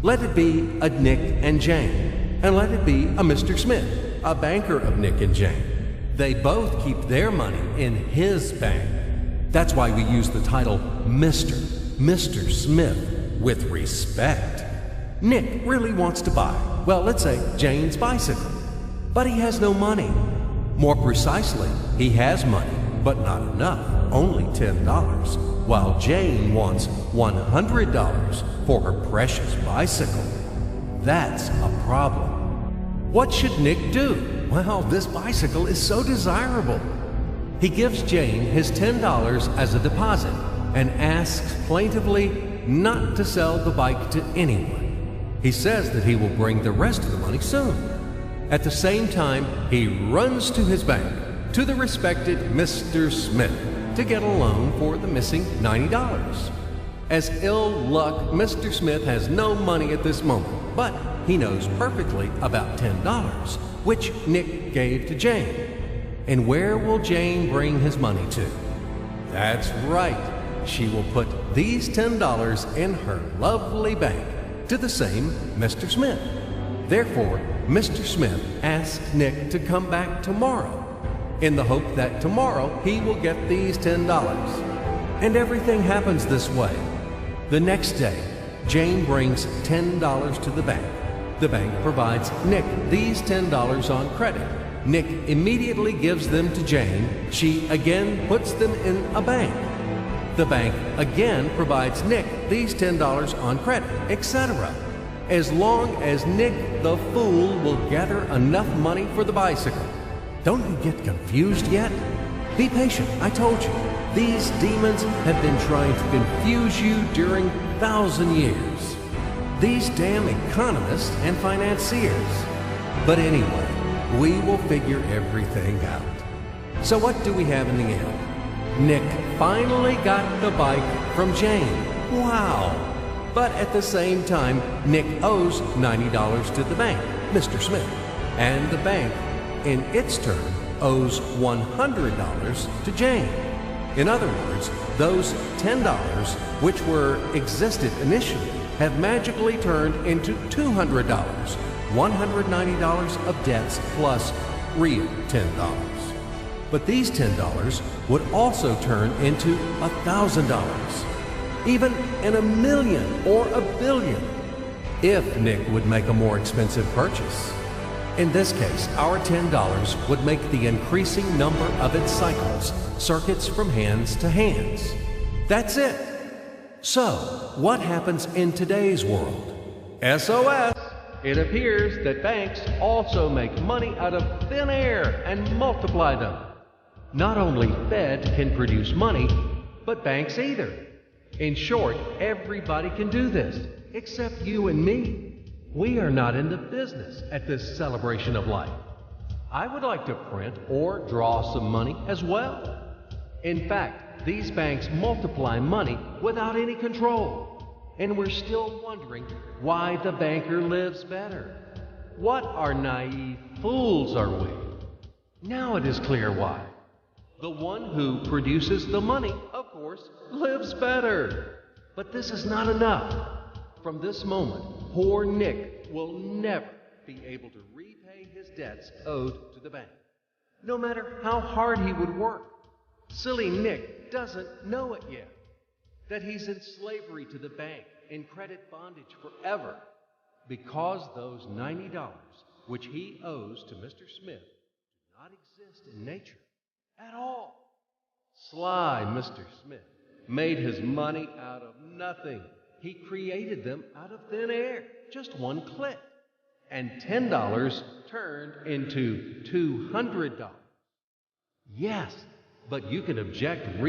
Let it be a Nick and Jane, and let it be a Mr. Smith, a banker of Nick and Jane. They both keep their money in his bank. That's why we use the title Mr. Smith with respect. Nick really wants to buy, well, let's say Jane's bicycle, but he has no money. More precisely, he has money, but not enough, only $10, while Jane wants $100 for her precious bicycle. That's a problem. What should Nick do? Well, this bicycle is so desirable. He gives Jane his $10 as a deposit and asks plaintively not to sell the bike to anyone. He says that he will bring the rest of the money soon. At the same time, he runs to his bank, to the respected Mr. Smith, to get a loan for the missing $90. As ill luck, Mr. Smith has no money at this moment, but he knows perfectly about $10, which Nick gave to Jane. And where will Jane bring his money to? That's right. She will put these $10 in her lovely bank to the same Mr. Smith. Therefore, Mr. Smith asks Nick to come back tomorrow in the hope that tomorrow he will get these $10. And everything happens this way. The next day, Jane brings $10 to the bank. The bank provides Nick these $10 on credit. Nick immediately gives them to Jane. She again puts them in a bank. The bank again provides Nick these $10 on credit, etc. As long as Nick the fool will gather enough money for the bicycle. Don't you get confused yet? Be patient, I told you. These demons have been trying to confuse you during 1,000 years. These damn economists and financiers. But anyway, we will figure everything out. So what do we have in the end? Nick finally got the bike from Jane. Wow! But at the same time, Nick owes $90 to the bank, Mr. Smith. And the bank, in its turn, owes $100 to Jane. In other words, those $10, which existed initially, have magically turned into $200, $190 of debts plus real $10. But these $10 would also turn into $1,000, even in $1 million or $1 billion, if Nick would make a more expensive purchase. In this case, our $10 would make the increasing number of its cycles, circuits from hands to hands. That's it. So, what happens in today's world? SOS! It appears that banks also make money out of thin air and multiply them. Not only Fed can produce money, but banks either. In short, everybody can do this, except you and me. We are not in the business at this celebration of life. I would like to print or draw some money as well. In fact, these banks multiply money without any control. And we're still wondering why the banker lives better. What are naive fools are we? Now it is clear why. The one who produces the money, of course, lives better. But this is not enough. From this moment, poor Nick will never be able to repay his debts owed to the bank, no matter how hard he would work. Silly Nick doesn't know it yet, that he's in slavery to the bank, in credit bondage forever, because those $90 which he owes to Mr. Smith do not exist in nature at all. Sly Mr. Smith made his money out of nothing. He created them out of thin air, just one click. And $10 turned into $200. Yes, but you can object